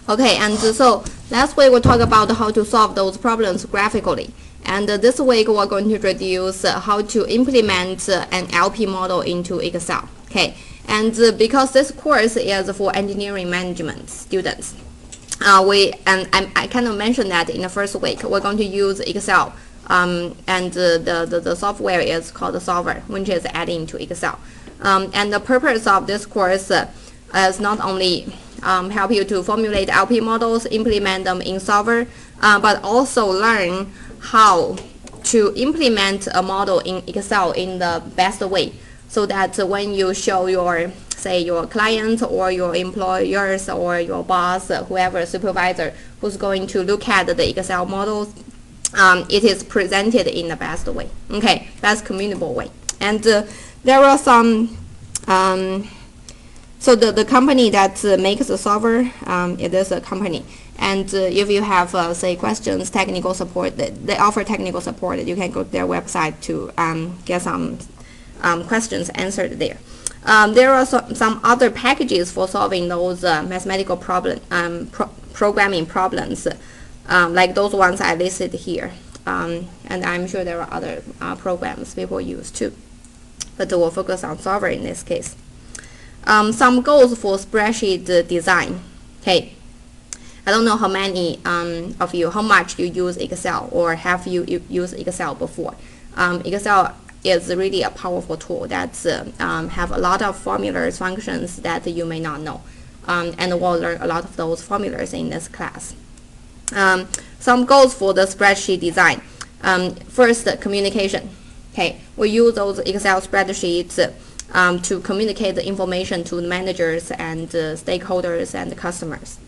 Okay, and so last week we talked about how to solve those problems graphically. And this week we're going to introduce how to implement an LP model into Excel. Okay, and because this course is for engineering management students, I kind of mentioned that in the first week we're going to use Excel, and the software is called the Solver, which is added into Excel. And the purpose of this course is not only help you to formulate LP models, implement them in Solver, but also learn how to implement a model in Excel in the best way, so that when you show your, say, your client or your employers or your boss, whoever supervisor who's going to look at the Excel models, it is presented in the best way. Okay, best communicable way. And there are some so the company that makes the solver, it is a company. And if you have, say, questions, technical support, they offer technical support. You can go to their website to get some questions answered there. There are some other packages for solving those mathematical programming problems, like those ones I listed here. And I'm sure there are other programs people use too. But we'll focus on solver in this case. Some goals for spreadsheet design. Okay, I don't know how many of you, how much you use Excel, or have you used Excel before. Excel is really a powerful tool that have a lot of formulas, functions that you may not know. And we'll learn a lot of those formulas in this class. Some goals for the spreadsheet design. First, communication. Okay, we use those Excel spreadsheets to communicate the information to the managers and stakeholders and customers.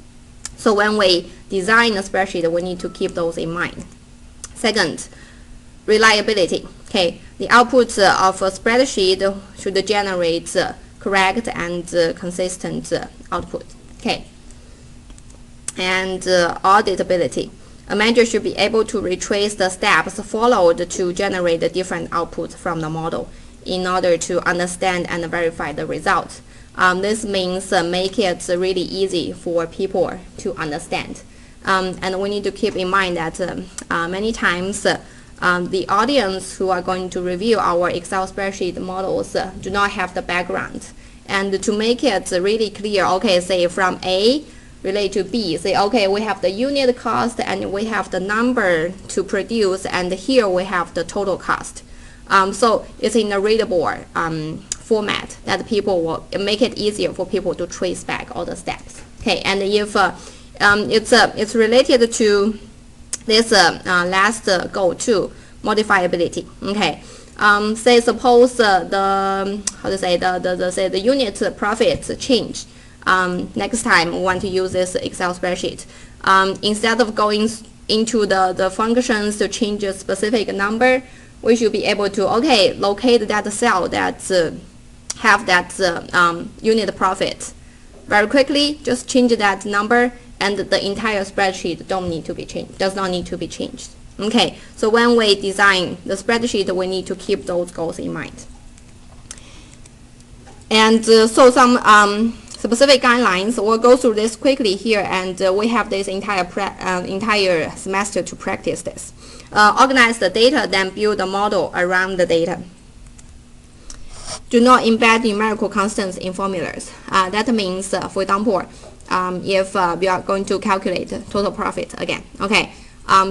So when we design a spreadsheet, we need to keep those in mind. Second, reliability. Okay, the output of a spreadsheet should generate correct and consistent output. Okay, and auditability. A manager should be able to retrace the steps followed to generate the different outputs from the model in order to understand and verify the results. This means make it really easy for people to understand. And we need to keep in mind that many times the audience who are going to review our Excel spreadsheet models do not have the background. And to make it really clear, okay, say from A relate to B, say, okay, we have the unit cost and we have the number to produce, and here we have the total cost. So it's in a readable format that people will make it easier for people to trace back all the steps. Okay, and if it's related to this last goal too, modifiability. Okay, say suppose the unit profits change. Next time we want to use this Excel spreadsheet. Instead of going into the functions to change a specific number, we should be able to, okay, locate that cell that have that unit profit. Very quickly, just change that number, and the entire spreadsheet does not need to be changed. Okay, so when we design the spreadsheet, we need to keep those goals in mind. And so some specific guidelines, we'll go through this quickly here, and we have this entire semester to practice this. Organize the data, then build a model around the data. Do not embed numerical constants in formulas. That means, for example, if we are going to calculate total profit again, okay,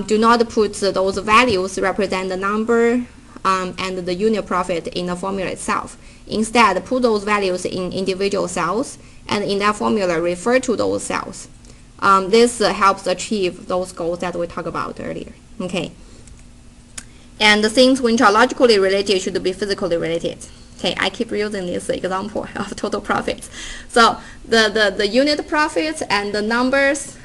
do not put those values represent the number and the unit profit in the formula itself. Instead, put those values in individual cells, and in that formula, refer to those cells. This helps achieve those goals that we talked about earlier. Okay. And the things which are logically related should be physically related. Okay, I keep using this example of total profits. So the unit profits and the numbers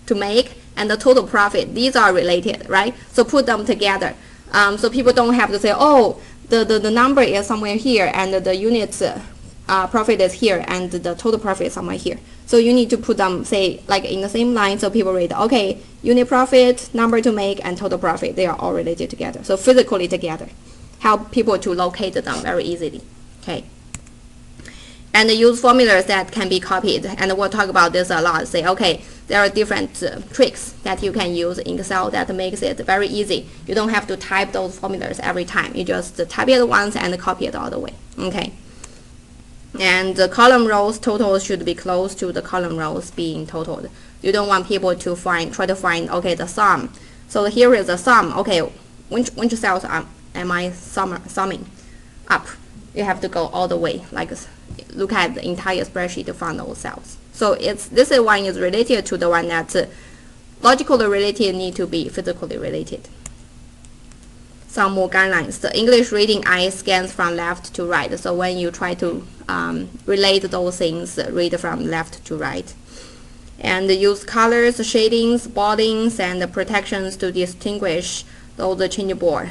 to make and the total profit, these are related, right? So put them together. So people don't have to say, oh, the number is somewhere here, and the unit profit is here, and the total profit is somewhere here. So you need to put them, say, like in the same line, so people read, okay, unit profit, number to make, and total profit, they are all related together. So physically together, help people to locate them very easily. Okay. And use formulas that can be copied, and we'll talk about this a lot. Say, okay, there are different tricks that you can use in Excel that makes it very easy. You don't have to type those formulas every time. You just type it once and copy it all the way. Okay. And the column rows total should be close to the column rows being totaled. You don't want people to try to find, okay, the sum. So here is the sum. Okay, which cells am I summing up? You have to go all the way, like look at the entire spreadsheet to find those cells. So this one is related to the one that logically related need to be physically related. Some more guidelines. The English reading eye scans from left to right. So when you try to relate those things, read from left to right. And use colors, shadings, boldings, and protections to distinguish those changeable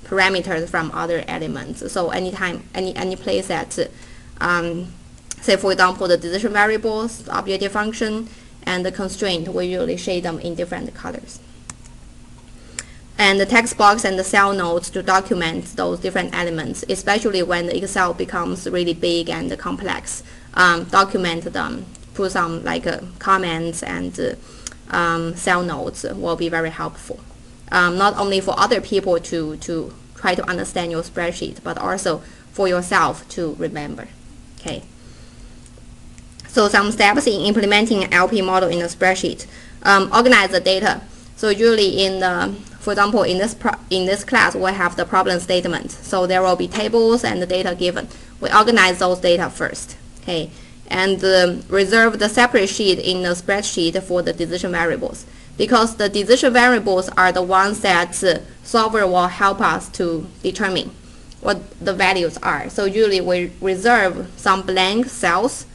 parameters from other elements. So anytime, any place that, say for example, the decision variables, the objective function, and the constraint, we usually shade them in different colors. And the text box and the cell notes to document those different elements, especially when the Excel becomes really big and complex. Document them, put some like comments and cell notes will be very helpful. Not only for other people to try to understand your spreadsheet, but also for yourself to remember. Okay. So some steps in implementing an LP model in a spreadsheet. Organize the data. So usually in the, for example, in this class, we have the problem statement. So there will be tables and the data given. We organize those data first, okay, and reserve the separate sheet in the spreadsheet for the decision variables, because the decision variables are the ones that solver will help us to determine what the values are. So usually we reserve some blank cells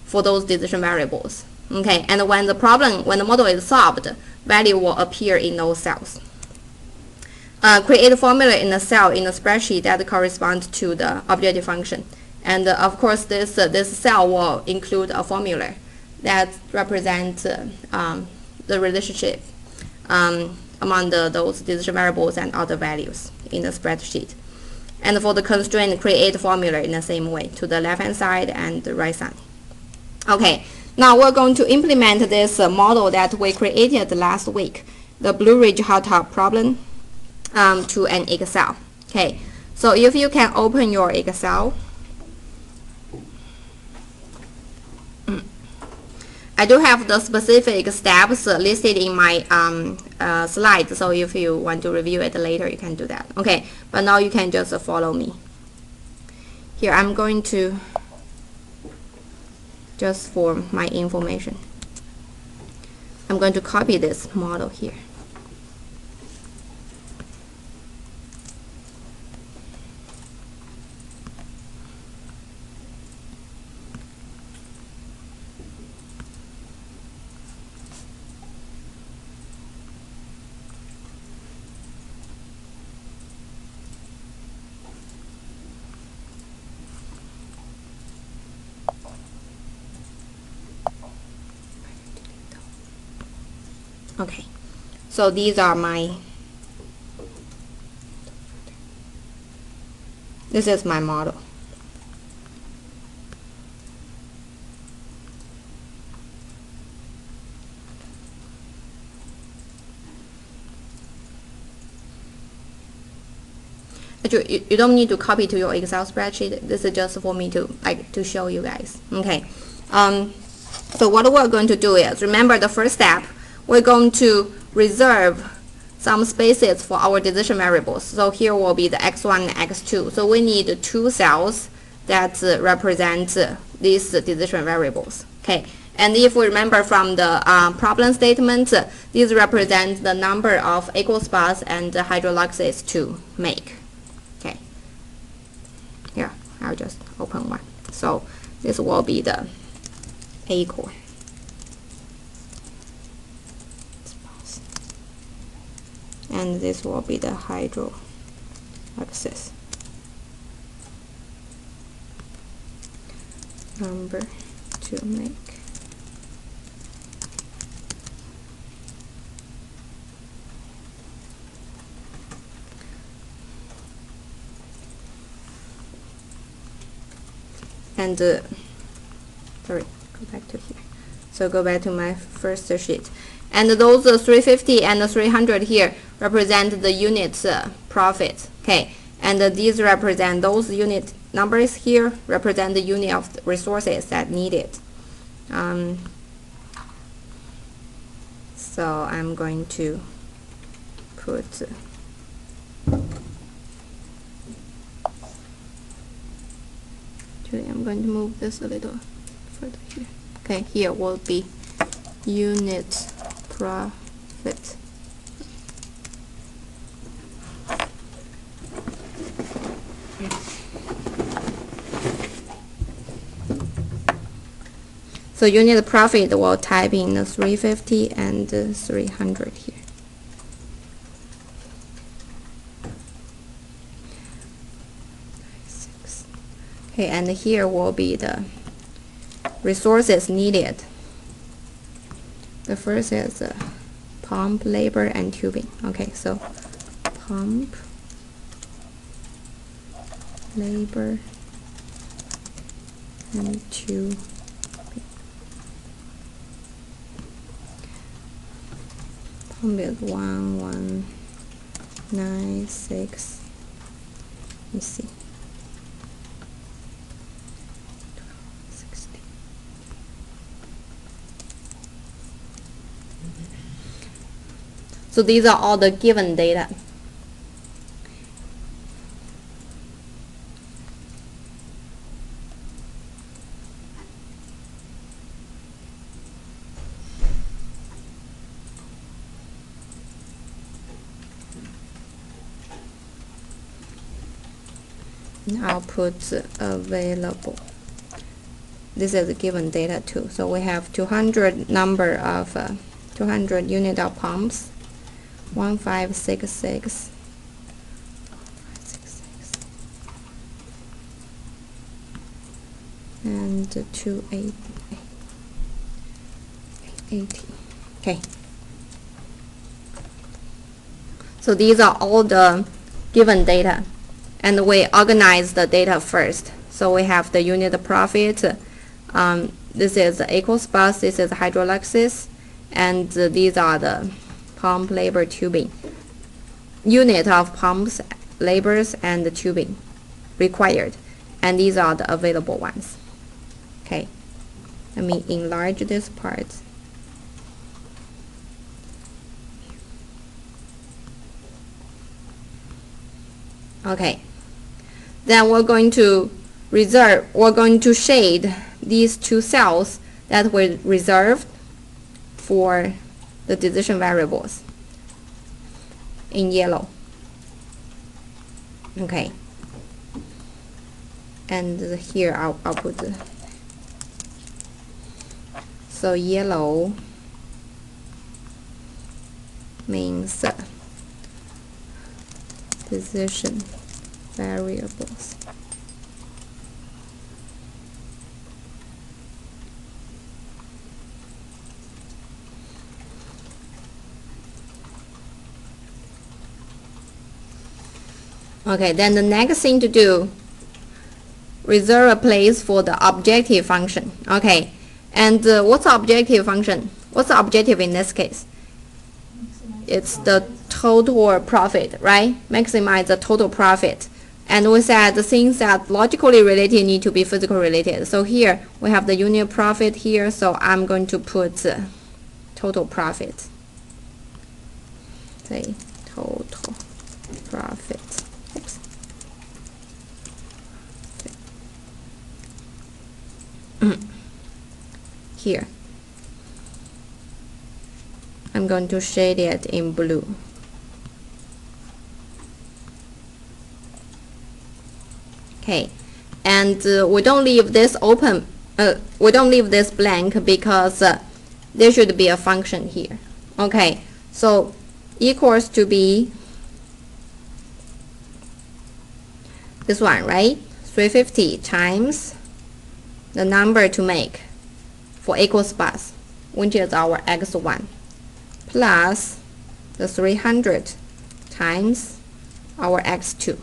for those decision variables. Okay, and when the model is solved, value will appear in those cells. Create a formula in a cell in the spreadsheet that corresponds to the objective function. And of course, this cell will include a formula that represents the relationship among those decision variables and other values in the spreadsheet. And for the constraint, create a formula in the same way to the left-hand side and the right side. Okay. Now we're going to implement this model that we created last week, the Blue Ridge hot tub problem, to an Excel. Okay, so if you can open your Excel, I do have the specific steps listed in my slides, so if you want to review it later, you can do that. Okay, but now you can just follow me. Here, I'm going to, just for my information, I'm going to copy this model here. Okay, so these are this is my model. You don't need to copy to your Excel spreadsheet. This is just for me to show you guys. Okay, so what we're going to do is, remember the first step, we're going to reserve some spaces for our decision variables. So here will be the x1 and x2. So we need two cells that represent these decision variables. Okay, and if we remember from the problem statement, these represent the number of equal spots and hydrolysis to make. Okay, here I'll just open one. So this will be the A core. And this will be the hydrolysis. Number to make. And sorry, go back to here. So go back to my first sheet. And those 350 and 300 here represent the unit profit. Okay, and these represent those unit numbers here represent the unit of the resources that needed. So I'm going to put actually I'm going to move this a little further here. Okay, here will be unit profit. So unit profit will type in the 350 and 300 here. Okay, and here will be the resources needed. The first is pump, labor, and tubing. Okay, so pump, labor, and tubing. Pump is 1196. Let me see. 1260. So these are all the given data. I'll put available. This is given data too. So we have 200 number of 200 unit of pumps, 1566, and 280. Okay. So these are all the given data. And we organize the data first. So we have the unit profit. This is the equals bus. This is hydrolysis, and these are the pump, labor, tubing. Unit of pumps, labors, and the tubing required, and these are the available ones. Okay, let me enlarge this part. Okay. Then we're going to shade these two cells that were reserved for the decision variables in yellow. Okay. And here I'll put so yellow means decision variables. Okay, then the next thing to do, reserve a place for the objective function. Okay, and what's the objective function? What's the objective in this case? It's the total profit, right? Maximize the total profit. And we said the things that logically related need to be physically related. So here we have the unit profit here, so I'm going to put total profit. Say total profit. Oops. Here. I'm going to shade it in blue. Okay, and we don't leave this open. We don't leave this blank because there should be a function here. Okay, so equals to be this one, right? 350 times the number to make for equals bus, which is our x1, plus the 300 times our x2.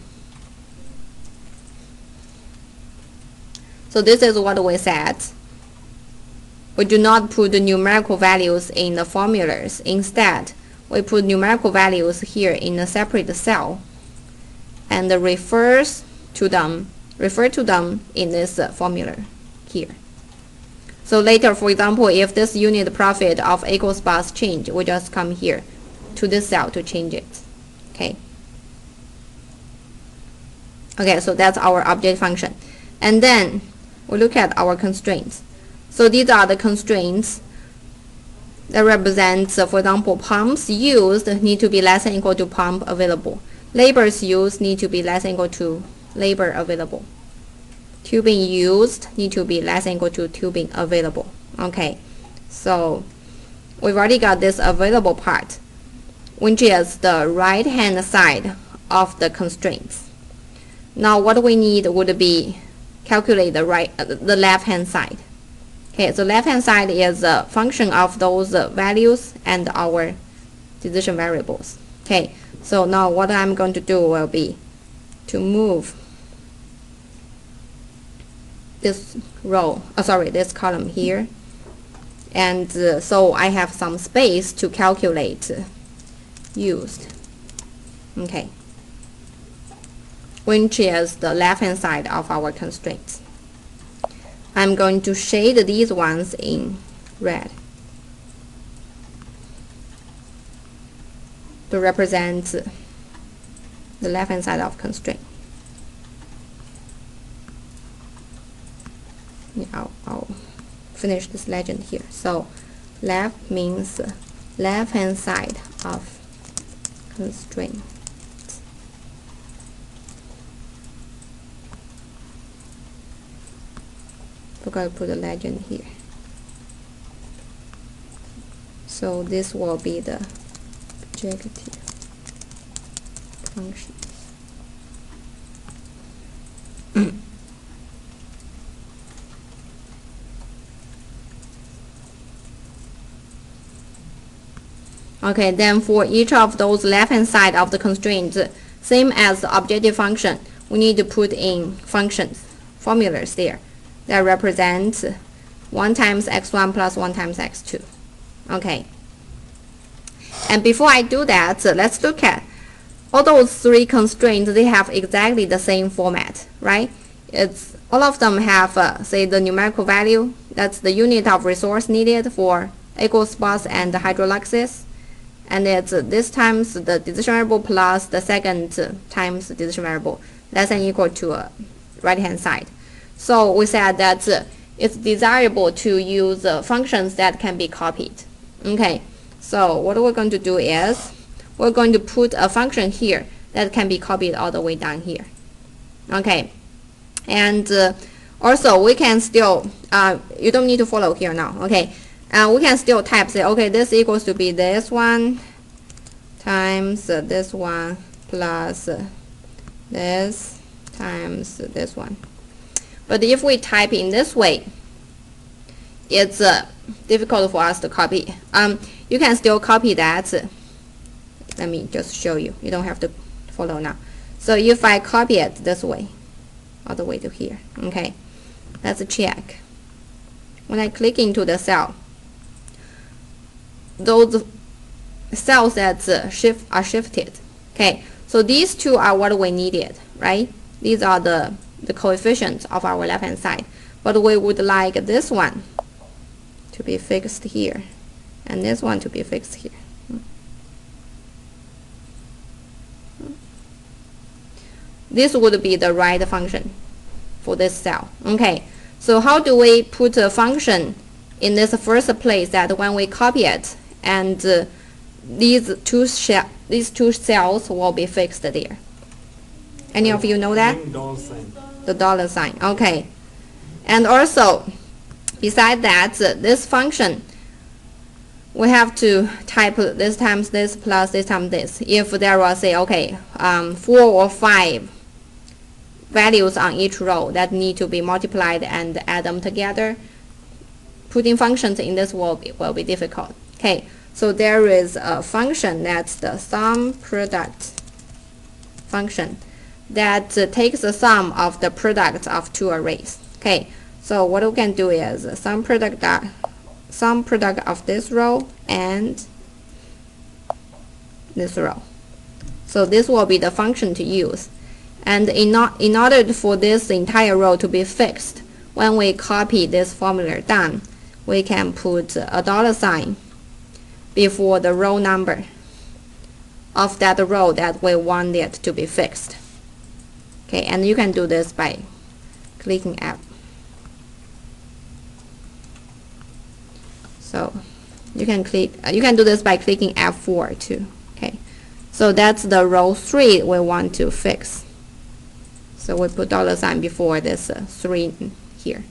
So this is what we said. we do not put the numerical values in the formulas. Instead, we put numerical values here in a separate cell and refer to them in this formula here. So later, for example, if this unit profit of equals bus change, we just come here to this cell to change it. Okay. Okay, so that's our object function. And then we look at our constraints. So these are the constraints that represent, for example, pumps used need to be less than or equal to pump available. Labors used need to be less than or equal to labor available. Tubing used need to be less than or equal to tubing available. Okay, so we've already got this available part, which is the right hand side of the constraints. Now what we need would be calculate the left hand side. Okay, so left hand side is a function of those values and our decision variables. Okay, so now what I'm going to do will be to move this this column here, and so I have some space to calculate used. Okay, which is the left hand side of our constraints. I'm going to shade these ones in red to represent the left hand side of constraint. Yeah, I'll finish this legend here. So left means left hand side of constraint. Forgot to put the legend here. So this will be the objective functions. Okay, then for each of those left hand side of the constraints, same as the objective function, we need to put in functions, formulas there that represent 1 times x1 plus 1 times x2. Okay. And before I do that, let's look at all those 3 constraints. They have exactly the same format, right? It's all of them have, say, the numerical value. That's the unit of resource needed for equals bus and hydrolysis. And it's this times the decision variable plus the second times the decision variable less than or equal to right hand side. So we said that it's desirable to use functions that can be copied. Okay, so what we're going to do is we're going to put a function here that can be copied all the way down here. Okay, and also we can still, you don't need to follow here now. Okay, we can still type, say, okay, this equals to be this one times this one plus this times this one. But if we type in this way, it's difficult for us to copy. You can still copy that. Let me just show you. You don't have to follow now. So if I copy it this way, all the way to here, okay, let's check. When I click into the cell, those cells that are shifted. Okay, so these 2 are what we needed, right? These are the coefficients of our left hand side, but we would like this one to be fixed here and this one to be fixed here. This would be the right function for this cell. Okay, so how do we put a function in this first place that when we copy it and these two cells will be fixed there? Any of you know that? The dollar sign. Okay. And also, beside that, this function, we have to type this times this plus this times this. If there was, say, okay, 4 or 5 values on each row that need to be multiplied and add them together, putting functions in this will be difficult. Okay, so there is a function that's the sum product function that takes the sum of the product of 2 arrays. Okay, so what we can do is sum product sum product of this row and this row. So this will be the function to use. And in order for this entire row to be fixed, when we copy this formula down, we can put a $sign before the row number of that row that we want it to be fixed. Okay, and you can do this by clicking F. So you can do this by clicking F4 too. Okay, so that's the row 3 we want to fix. So we put $sign before this 3 here.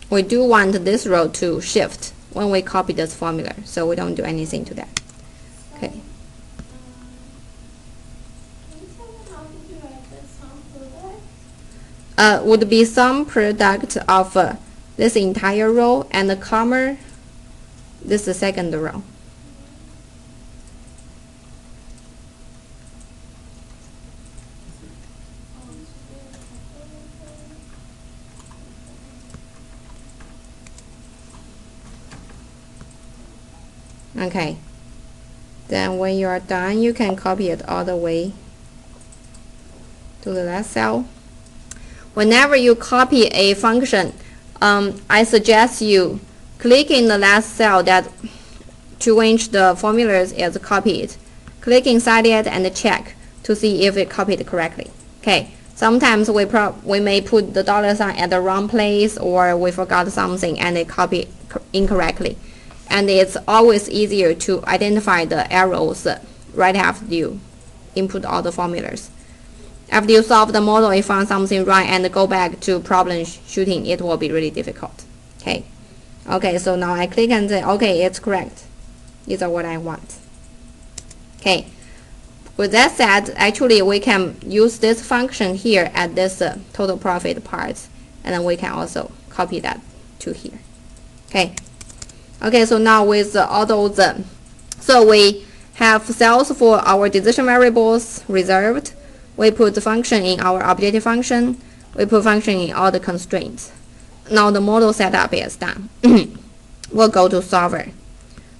We do want this row to shift when we copy this formula, so we don't do anything to that. Okay. Would be some product of this entire row and the comma, this is the second row. Okay. Then when you are done, you can copy it all the way to the last cell. Whenever you copy a function, I suggest you click in the last cell that to which the formulas is copied. Click inside it and check to see if it copied correctly. Okay. Sometimes we may put the $sign at the wrong place, or we forgot something and it copied incorrectly. And it's always easier to identify the errors right after you input all the formulas. After you solve the model, you found something wrong and go back to problem shooting, it will be really difficult. Okay. Okay, so now I click and say, okay, it's correct. These are what I want. Okay. With that said, actually we can use this function here at this total profit part, and then we can also copy that to here. Okay. Okay, so now with all those, so we have cells for our decision variables reserved. We put the function in our objective function. We put function in all the constraints. Now the model setup is done. We'll go to solver.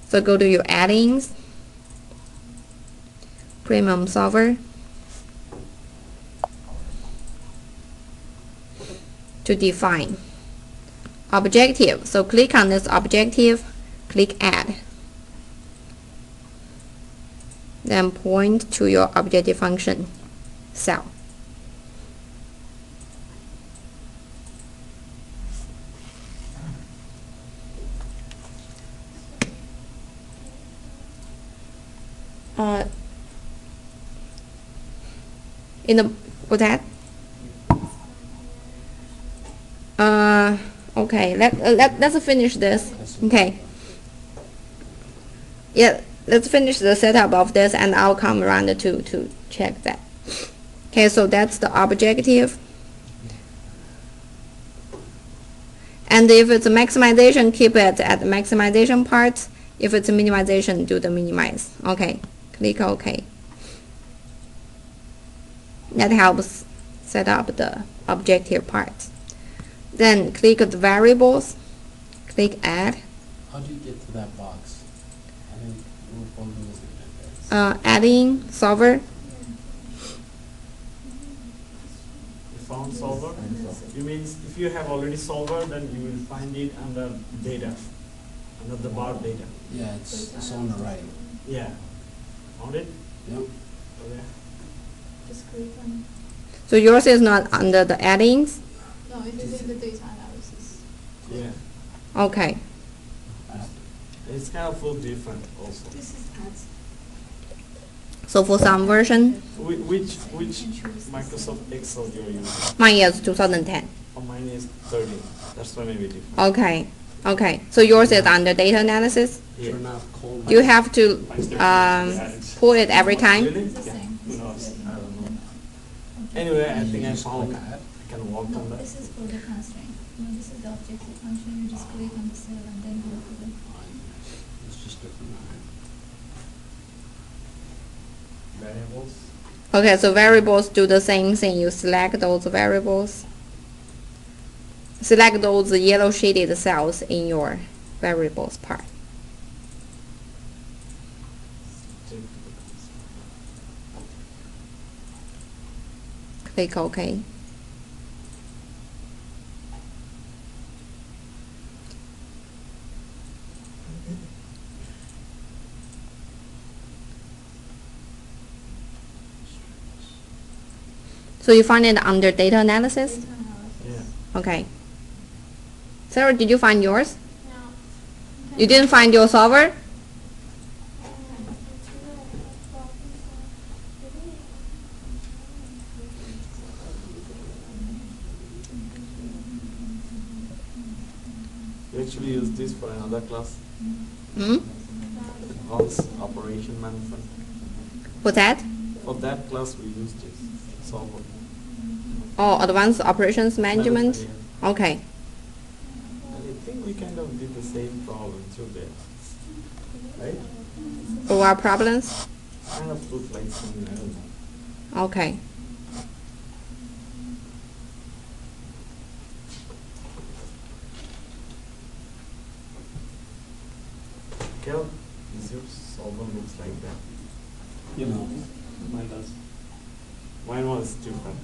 So go to your add-ins, premium solver, to define objective. So click on this objective, click add. Then point to your objective function cell. In the what's that? Okay, let's finish this. Okay. Yeah, let's finish the setup of this, and I'll come around to check that. Okay, so that's the objective. And if it's a maximization, keep it at the maximization part. If it's a minimization, do the minimize. Okay, click OK. That helps set up the objective part. Then click the variables, click add. How do you get to that box? I think we're looking at that. Adding solver. You found solver? You mean if you have already solver, then you will find it under data, under the bar data. Yeah, it's on the right. Yeah. Found it? Yep. Okay. Just click on. So yours is not under the add-ins? No, it is in the data analysis. Yeah. Okay. It's kind of look different also. This is ads. So for some version, Which Microsoft Excel you're using? mine is 2010. Oh, mine is 30. That's why maybe different. Okay. Okay. So yours is under data analysis? Yeah. Turn off cold. Do you have to pull it every time? Really? It's the Yeah. same. Who knows? I don't know. Anyway, I think I found I can work No, on that. this is for the constraint. No, this is the objective function. You just click on the cell and then go to the. It's just different. Variables. Okay, so variables do the same thing. You select those variables. Select those yellow shaded cells in your variables part. Click OK. So you find it under data analysis? Yeah. Okay. Sarah, did you find yours? No. You didn't find your solver? We actually use this for another class. Hmm? Advanced operation management. For that? For that class, we use this solver. Oh, advanced operations management? Yeah. Okay. And I think we kind of did the same problem too there. Right? For what problems? Kind of looked like something, I don't know. Okay. Kel, is your solver looks like that? You know, mine does. Mine was different.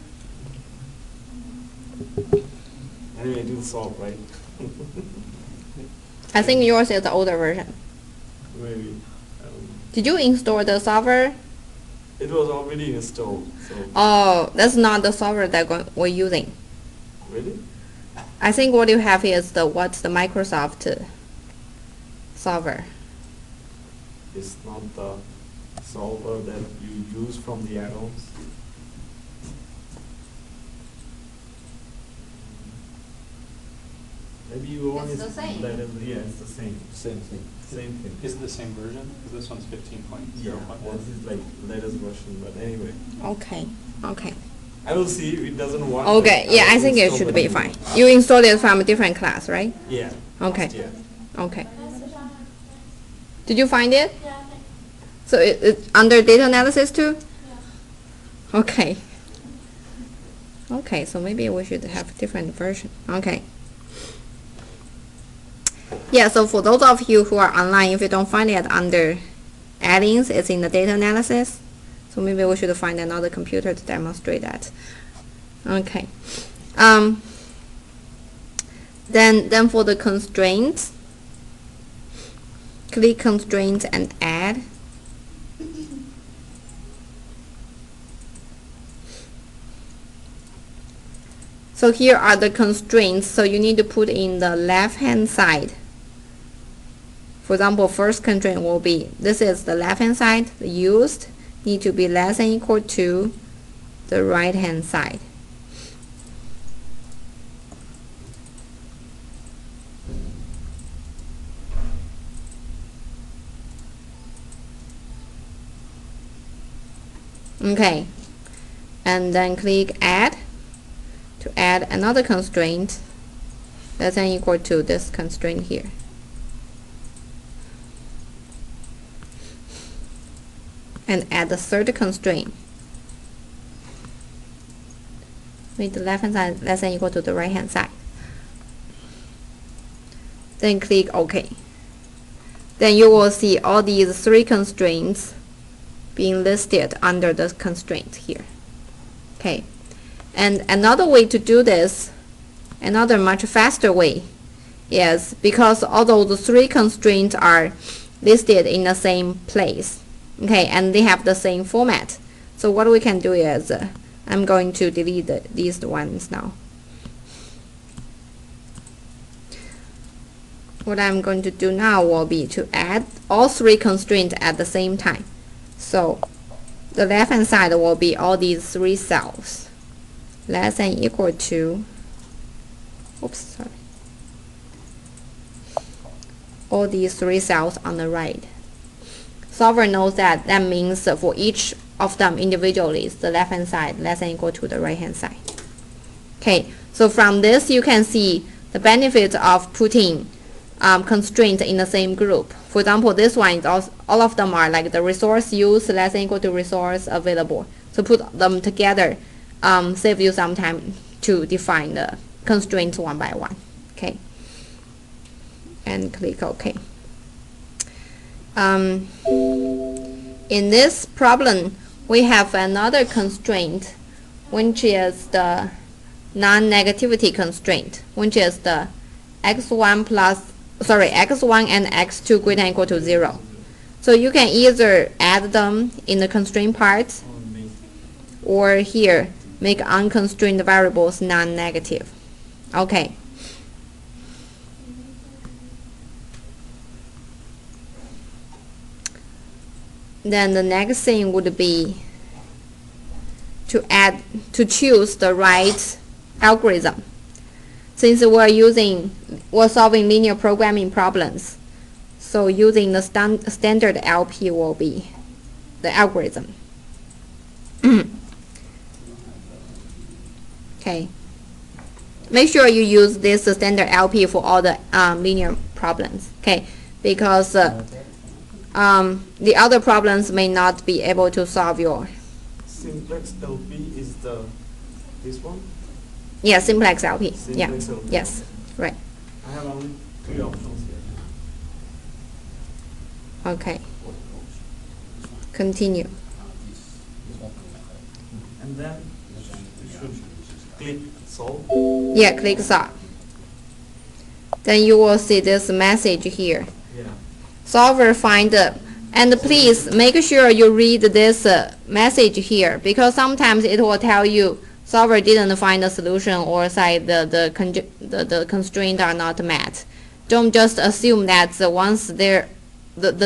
Anyway, it didn't solve, right? I think yours is the older version. Maybe. Did you install the solver? It was already installed, so. Oh, that's not the solver that we're using. Really? I think what you have is what's the Microsoft solver. It's not the solver that you use from the add-ons. Maybe you want It's the same. That is, yeah, it's the same. Same thing. Same thing. Is it the same version? Because this one's 15.0.1. Yeah, well, this is like latest version, but anyway. Okay. Okay. I will see if it doesn't work. Okay. Yeah, I think it install should the be new fine. one. You installed it from a different class, right? Yeah. Okay. Yeah. Okay. Did you find it? Yeah. So it's under data analysis too? Yeah. Okay. Okay, so maybe we should have a different version. Okay. Yeah, so for those of you who are online, if you don't find it under add-ins, it's in the data analysis. So maybe we should find another computer to demonstrate that. Okay. Then for the constraints, click constraints and add. So here are the constraints. So you need to put in the left-hand side. For example, first constraint will be, this is the left-hand side, the used need to be less than or equal to the right-hand side. Okay, and then click add to add another constraint less than or equal to this constraint here. And add the third constraint with the left hand side less than or equal to the right hand side. Then click OK. Then you will see all these three constraints being listed under the constraint here. Okay. And another way to do this, another much faster way, is because although the three constraints are listed in the same place, okay, and they have the same format. So what we can do is, I'm going to delete these ones now. What I'm going to do now will be to add all three constraints at the same time. So the left hand side will be all these three cells, less than or equal to, oops, sorry, all these three cells on the right. Solver knows that means for each of them individually, the left hand side less than or equal to the right hand side. Okay, so from this you can see the benefits of putting constraints in the same group. For example, this one is all of them are like the resource used less than or equal to resource available. So put them together, save you some time to define the constraints one by one. Okay. And click OK. In this problem, we have another constraint, which is the non-negativity constraint, which is the x1 and x2 greater than or equal to 0. So you can either add them in the constraint part, or here make unconstrained variables non-negative. Okay. Then the next thing would be to choose the right algorithm. Since we're solving linear programming problems, so using the standard LP will be the algorithm. Okay. Make sure you use this standard LP for all the linear problems. Okay, because the other problems may not be able to solve your. Simplex LP is this one? Yeah, simplex LP. Simplex LP. Yes. Right. I have only 3 options here. Okay. Continue. And then you should click solve. Yeah, click solve. Then you will see this message here. Yeah. Solver find and please make sure you read this message here, because sometimes it will tell you solver didn't find a solution, or say the constraints are not met. Don't just assume that once the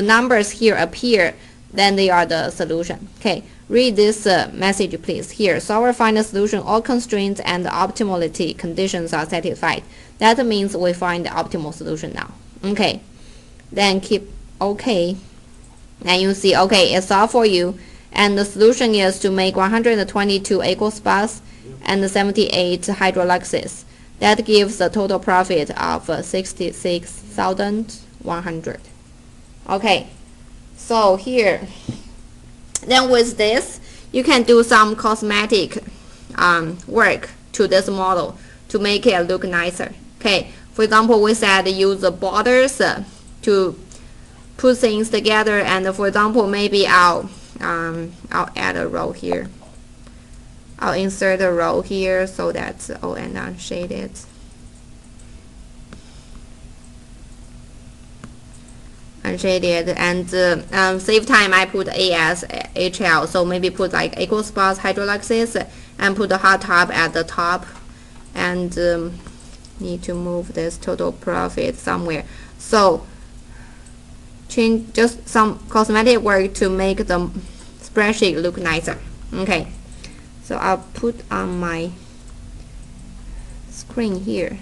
numbers here appear, then they are the solution. Okay, read this message please. Here, solver find a solution, all constraints and optimality conditions are satisfied. That means we find the optimal solution now. Okay, then keep OK. And you see, okay, it's solved for you. And the solution is to make 122 aqueous baths and 78 hydrolysis. That gives a total profit of 66,100. Okay, so here, then with this, you can do some cosmetic work to this model to make it look nicer. Okay, for example, we said use the borders to put things together, and for example, maybe I'll add a row here. I'll insert a row here so that's all and unshaded. Unshaded, and save time. I put AS HL, so maybe put like aqueous bath hydrolysis and put the hot tub at the top, and need to move this total profit somewhere. So change just some cosmetic work to make the spreadsheet look nicer. Okay, so I'll put on my screen here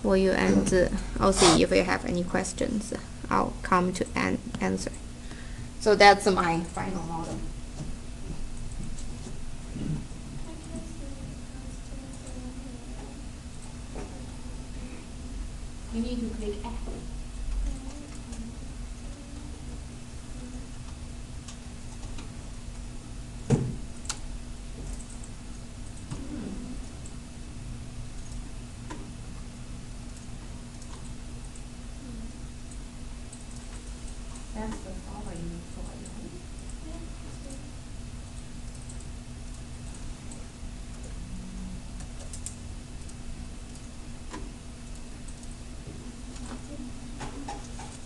for you, and I'll see if you have any questions. I'll come to answer. So that's my final model. You need to click F. That's the solver you need for it.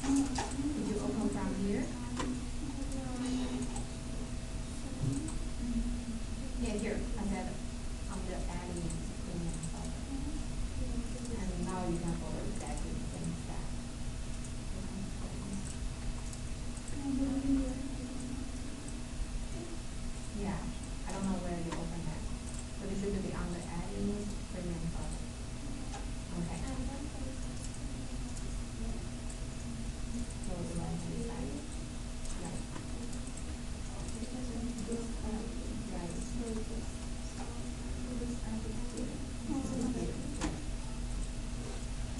Did you open from here? Yeah, here. I said I'm the admin premium solver. And now you can follow exactly the same step. Yeah, I don't know where you open that, but it should be on the admin premium solver. Okay. So the right hand side. Right.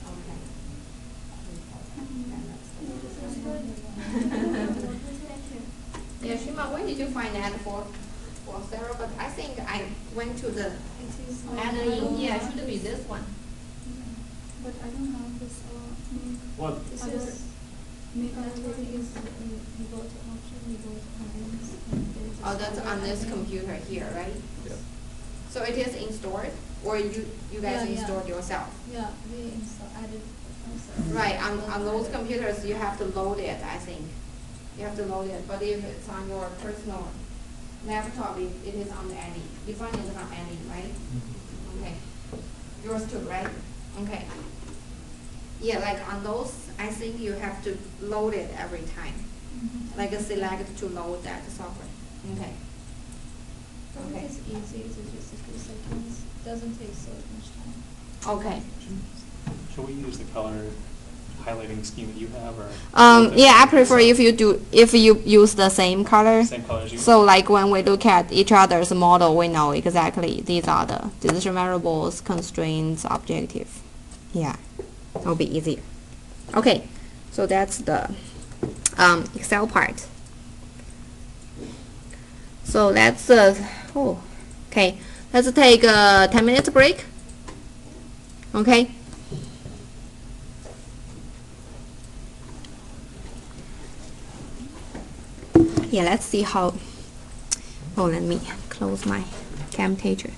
Okay. Yeah, find that for Sarah, but I think I went to the It is. add-in. Yeah, it should be this one. But I don't have this, What? this is, make everything is, you go to option, you go to add-ins, and there's. Oh, that's on this computer here, right? Yep. So it is installed, or you guys Yeah, yeah. installed yourself? Yeah, we added ourselves. Right, on those computers, you have to load it, I think. You have to load it, but if it's on your personal laptop, it is on the ANI. You find it from ANI, right? Okay. Yours too, right? Okay. Yeah, like on those, I think you have to load it every time. Mhm. Like select to load that software. Okay. But Okay. it is easy, it's just a few seconds, doesn't take so much time. Okay. Should we use the color highlighting scheme that you have, or? Yeah, I prefer if you use the same color. Same color as you? So like when we look at each other's model, we know exactly these are the decision variables, constraints, objective. Yeah, it'll be easier. Okay, so that's the Excel part. So let's okay, let's take a 10 minutes break. Okay. Yeah, let's see how. Oh, let me close my Camtasia.